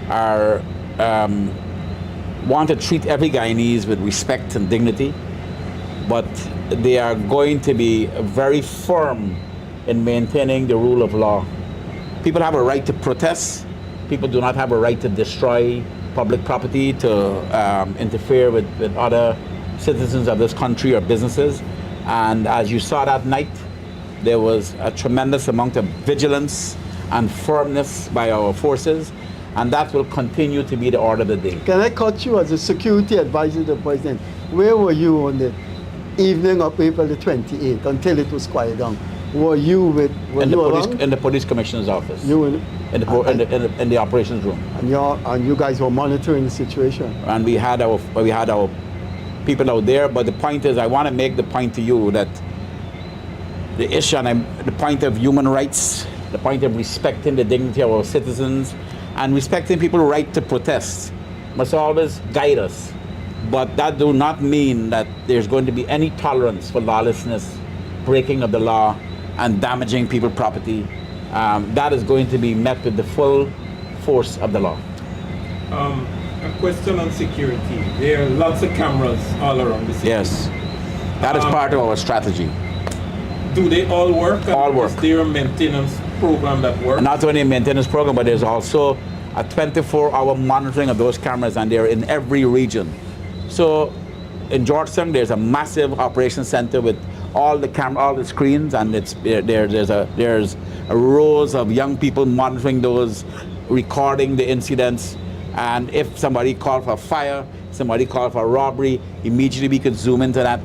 are want to treat every Guyanese with respect and dignity, but they are going to be very firm in maintaining the rule of law. People have a right to protest. People do not have a right to destroy public property, to interfere with other citizens of this country or businesses. And as you saw that night, there was a tremendous amount of vigilance and firmness by our forces, and that will continue to be the order of the day. Can I cut you as a security advisor to the president? Where were you on the evening of April the 28th until it was quiet down? Were you in the police commissioner's office? You were in the operations room. And you guys were monitoring the situation. And we had our people out there. But the point is, I want to make the point to you that the issue and the point of human rights, the point of respecting the dignity of our citizens, and respecting people's right to protest must always guide us. But that do not mean that there's going to be any tolerance for lawlessness, breaking of the law, and damaging people's property. That is going to be met with the full force of the law. A question on security. There are lots of cameras all around the city. Yes, that is part of our strategy. Do they all work? All work. Is there a maintenance program that works? Not only a maintenance program, but there's also a 24-hour monitoring of those cameras, and they're in every region. So in Georgetown, there's a massive operations center with all the screens, and there's a rows of young people monitoring those, recording the incidents. And if somebody called for a fire, somebody called for a robbery, immediately we could zoom into that.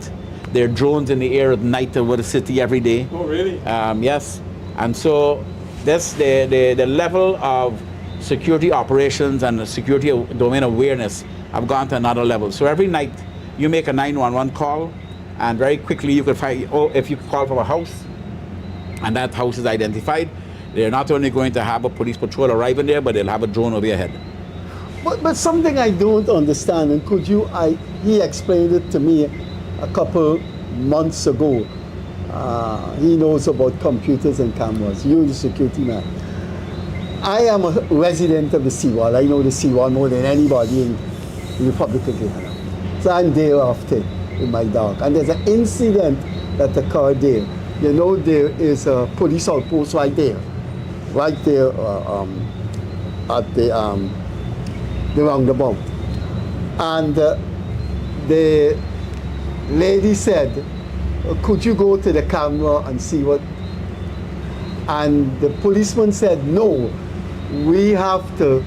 There are drones in the air at night over the city every day. Oh, really? Yes. And so the level of security operations and the security domain awareness have gone to another level. So every night you make a 911 call, and very quickly you could find, if you call from a house and that house is identified, they're not only going to have a police patrol arriving there, but they'll have a drone over your head. But something I don't understand, and he explained it to me a couple months ago. He knows about computers and cameras. You're the security man. I am a resident of the seawall. I know the seawall more than anybody in the Republic of Guyana. So I'm there often with my dog. And there's an incident that occurred there. You know, there is a police outpost right there at the roundabout. And the lady said, could you go to the camera and see what? And the policeman said, no, we have to,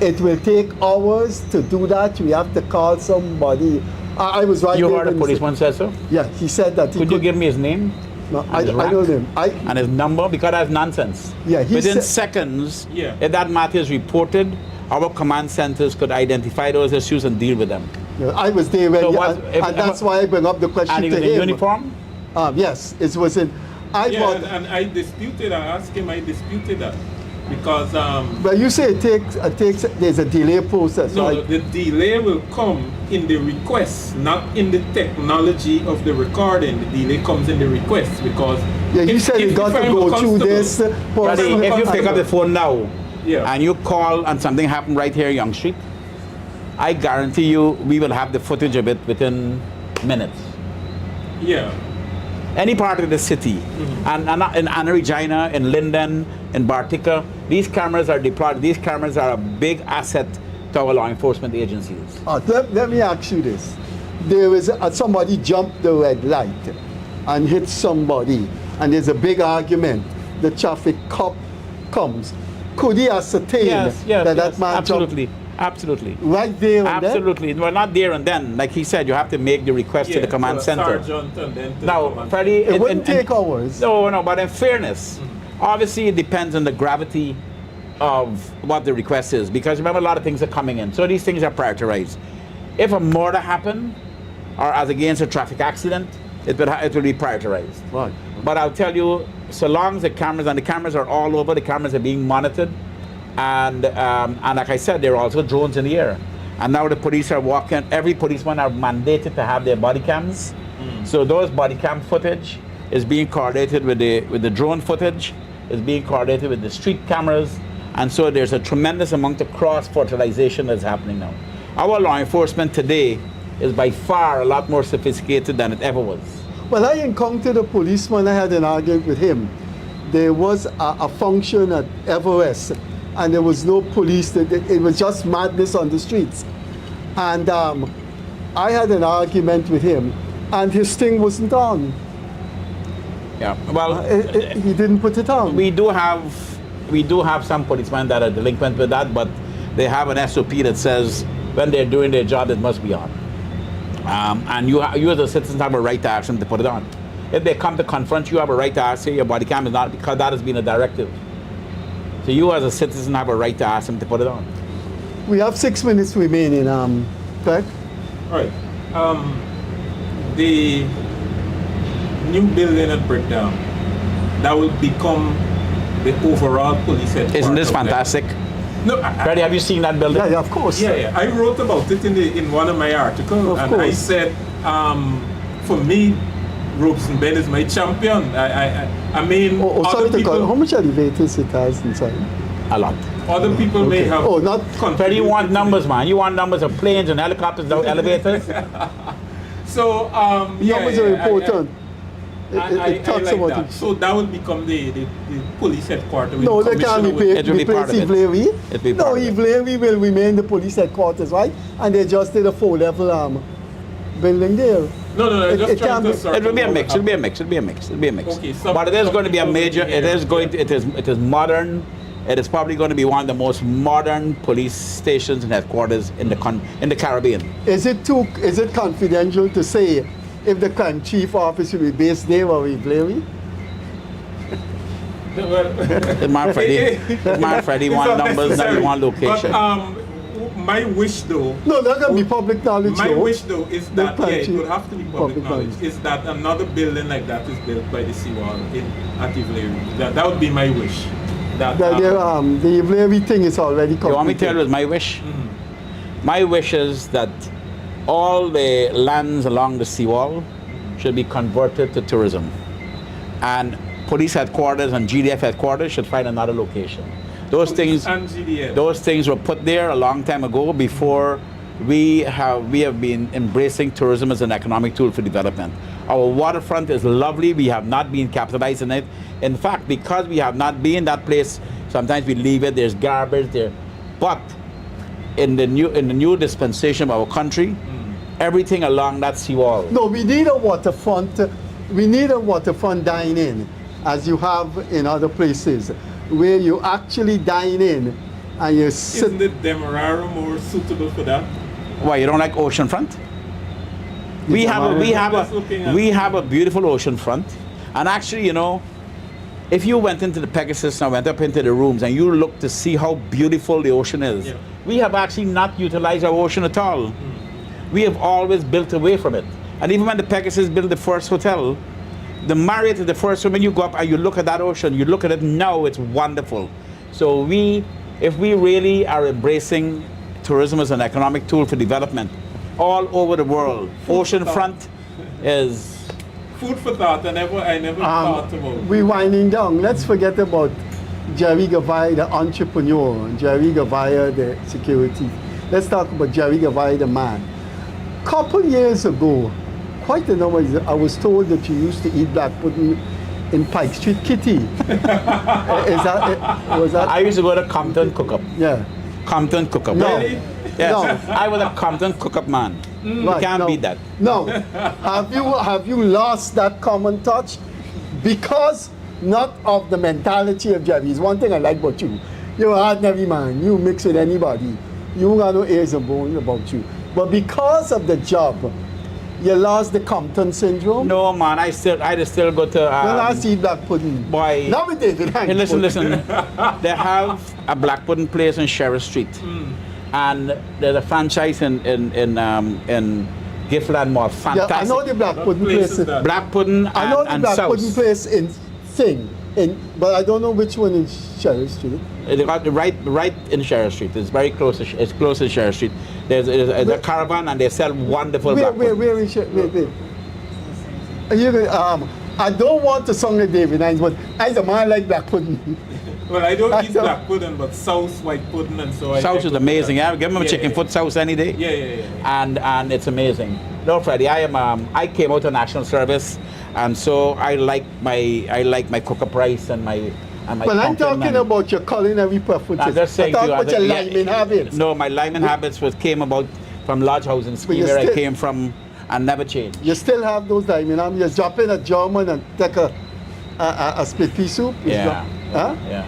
it will take hours to do that. We have to call somebody. I was right You there. heard a policeman say so? Yeah, he said that. Could you give me his name? No, I know him. And his number, because that's nonsense. Yeah, within seconds, if that matter is reported, our command centers could identify those issues and deal with them. Yeah, I was there when, and that's why I bring up the question and he to was him. in uniform? Yes, it was in. And I disputed. I asked him. I disputed that because. But you say it takes. There's a delay process. No, right? the delay will come in the request, not in the technology of the recording. The delay comes in the request because. Yeah, you said you got to go through this. Buddy, if you pick up the phone now, yeah, and you call and something happened right here, Young Street, I guarantee you we will have the footage of it within minutes. Yeah. Any part of the city, and in Anna Regina, in Linden, in Bartica, these cameras are deployed. These cameras are a big asset to our law enforcement agencies. Let me ask you this. There is somebody jumped the red light and hit somebody, and there's a big argument the traffic cop comes, could he ascertain that man absolutely, absolutely, right there and absolutely. Well, not there and then. Like he said, you have to make the request to the command center. Now, Freddie, it wouldn't take hours. No, but in fairness, obviously it depends on the gravity of what the request is, because remember, a lot of things are coming in, so these things are prioritized. If a murder happened, or as against a traffic accident, it will be prioritized. Right. But I'll tell you, so long as the cameras are all over, the cameras are being monitored, and like I said, there are also drones in the air. And now the police are walking. Every policeman are mandated to have their body cams. So those body cam footage is being coordinated with the drone footage, is being coordinated with the street cameras, and so there's a tremendous amount of cross-fertilization that's happening now. Our law enforcement today is by far a lot more sophisticated than it ever was. Well, I encountered a policeman. I had an argument with him. There was a function at Everest, and there was no police. It was just madness on the streets. And I had an argument with him, and his thing wasn't on. Yeah, well, he didn't put it on. We do have some policemen that are delinquent with that, but they have an SOP that says when they're doing their job, it must be on. And you as a citizen have a right to ask them to put it on. If they come to confront you, have a right to ask, say your body cam is not, because that has been a directive. So you as a citizen have a right to ask them to put it on. We have 6 minutes remaining, Greg. All right. The new building at Brickdown, that will become the overall police headquarters. Isn't this fantastic? No, Freddie, have you seen that building? Yeah, of course. Yeah. I wrote about it in one of my articles, Of and I course. said, for me, Robeson Ben is my champion. I mean, Sorry other to call. How people, much elevators it has inside? A lot. other people may have. Oh, not. Freddie, you want contributed numbers, man. You want numbers of planes and helicopters, no elevators? So, Numbers are important. I It talks like about that. it. So that will become the police headquarters. No, they can't replace It will be part of it. Ivlery. It'll be No, part of it. Ivlery will remain the police headquarters, right? And they just did a 4-level building there. No, It just trying can to be- sort It will be a out mix. what It'll be a mix. It'll be a mix. It'll be a mix. Okay, But it is going to be a some major. people It is will going be to. It is modern. It is probably going to be one of the most modern police stations and headquarters in the Caribbean. Is it confidential to say if the crime chief office will be based there or Ivlery? The man Freddie It's want not numbers, now necessary. you want location. But my wish though. No, that can be public knowledge. My though. wish though is The that crime it chief- would have to be public knowledge. Is that another building like that is built by the seawall at Ivlery? That would be my wish. That The Ivlery thing is already completed. You want me to tell you my wish? My wish is that all the lands along the seawall should be converted to tourism. And police headquarters and GDF headquarters should find another location. Those things and GDF. Those things were put there a long time ago before we have been embracing tourism as an economic tool for development. Our waterfront is lovely. We have not been capitalizing it. In fact, because we have not been that place, sometimes we leave it. There's garbage there. But in the new dispensation of our country, everything along that seawall. No, we need a waterfront. We need a waterfront dine-in, as you have in other places, where you actually dine in and you sit. Isn't it Demerara more suitable for that? Why, you don't like oceanfront? We have a beautiful oceanfront, and actually, you know, if you went into the Pegasus and went up into the rooms and you look to see how beautiful the ocean is, we have actually not utilized our ocean at all. We have always built away from it. And even when the Pegasus built the first hotel, the Marriott is the first one. When you go up and you look at that ocean, you look at it now, it's wonderful. So if we really are embracing tourism as an economic tool for development all over the world, oceanfront is... Food for thought. I never thought about. We winding down. Let's forget about Gerry Gouveia, the entrepreneur, Gerry Gouveia, the security. Let's talk about Gerry Gouveia, the man. Couple years ago, quite a number. I was told that you used to eat black pudding in Pike Street. Kitty, was that? I used to go to Compton Cook-Up. Yeah. Compton Cook-Up. No. Really? Yes, No. I was a Compton Cook-Up man. You Right, can't no. beat that. No. Have you lost that common touch? Because not of the mentality of Gerry. It's one thing I like about you. You're an ordinary man. You mix with anybody. You don't got no ears and bones about you. But because of the job, you lost the Compton syndrome. No, man, I still go to. When I see black pudding. Boy. Now we David. Hey, listen. They have a black pudding place on Sheriff Street, and there's a franchise in Giftland Mall. Fantastic. Yeah, I know the black pudding place. Black pudding. I know the and black sauce. pudding place in Thing, but I don't know which one is Sheriff Street. They got the right in Sheriff Street. It's very close. It's close to Sheriff Street. There's a caravan and they sell wonderful black pudding. Where is Sheriff? Wait. I don't want to song like David Hines, but as a man like black pudding. Well, I don't eat black pudding, but sauce, white pudding, and so. Sauce is amazing. Yeah, give them a chicken foot sauce any day. Yeah. And it's amazing. No, Freddie, I came out of national service, and so I like my cooker price and my. Well, I'm talking about your culinary preferences. I'm just saying I thought about your lineman habits. No, my lineman habits came about from Lodge House in Ski, where I came from, and never changed. You still have those lineman habits. You drop in a German and take a split pea soup. Yeah. Yeah.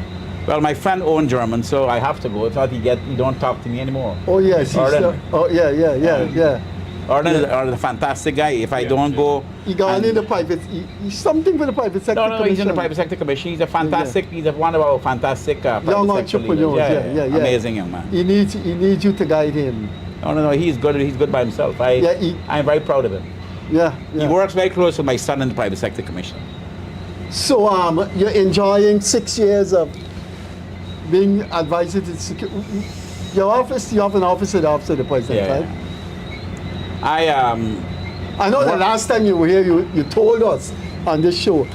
Well, my friend owned German, so I have to go. If not, he don't talk to me anymore. Oh yes. Yeah. Orlin is a fantastic guy. If I don't go, he got in the private. He's something for the private sector. No, he's in the private sector commission. He's a fantastic. He's one of our fantastic young entrepreneurs. Yeah. Amazing young man. He needs you to guide him. No. He's good. He's good by himself. I'm very proud of him. Yeah. He works very close with my son in the private sector commission. So you're enjoying 6 years of being advisor to your office. You have an office at the office of the president, right? I know the last time you were here, you told us on this show,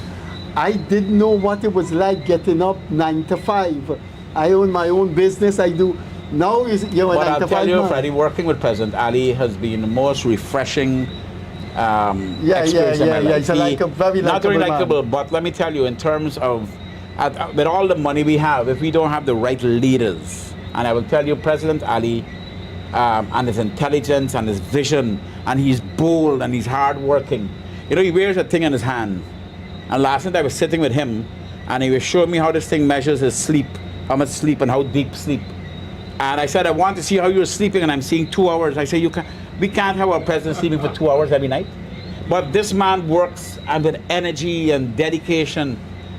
I didn't know what it was like getting up 9 to 5. I own my own business. I do. Now you're a 9 to 5 I'll tell you, man. Freddie, working with President Ali has been the most refreshing experience in my life. He's like a very not very likable likable, but let me tell you, in terms of with all the money we have, if we don't have the right leaders, and I will tell you, President Ali, and his intelligence and his vision, and he's bold and he's hardworking. You know, he wears a thing in his hand. And last night I was sitting with him, and he was showing me how this thing measures his sleep, how much sleep and how deep sleep. And I said, I want to see how you're sleeping, and I'm seeing 2 hours. I said, we can't have our president sleeping for 2 hours every night. But this man works with energy and dedication,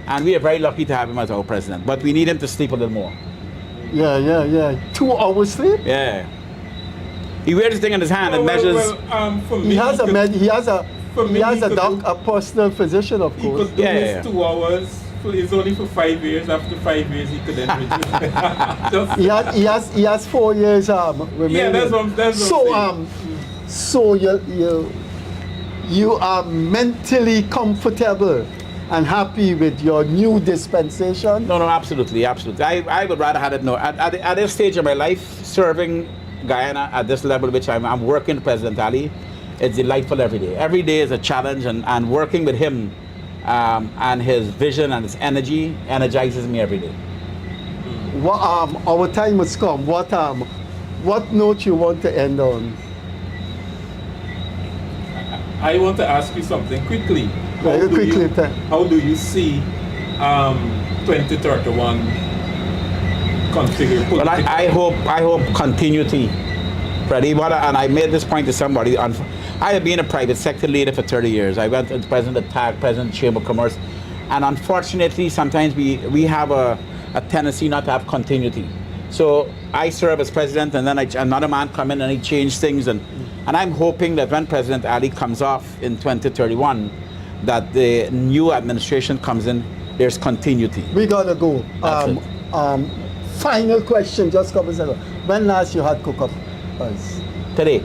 and we are very lucky to have him as our president. But we need him to sleep a little more. Yeah. 2 hours sleep? Yeah. He wears this thing in his hand and measures. For me, He has a personal physician, of course. He could do his 2 hours. It's only for 5 years. After 5 years, he could then reduce. He has 4 years remaining. Yeah, that's what so you are mentally comfortable and happy with your new dispensation? No, absolutely. I would rather have it. No, at this stage of my life, serving Guyana at this level, which I'm working with President Ali, it's delightful every day. Every day is a challenge, and working with him and his vision and his energy energizes me every day. Our time has come. What note you want to end on? I want to ask you something quickly. How do you see 2031 configured? Well, I hope continuity, Freddie. And I made this point to somebody. I have been a private sector leader for 30 years. I went as president of TAG, president of Chamber of Commerce, and unfortunately, sometimes we have a tendency not to have continuity. So I serve as president, and then another man come in and he changed things, and I'm hoping that when President Ali comes off in 2031, that the new administration comes in, there's continuity. We gotta go. Final question, just couple seconds. When last you had cook-up? Today.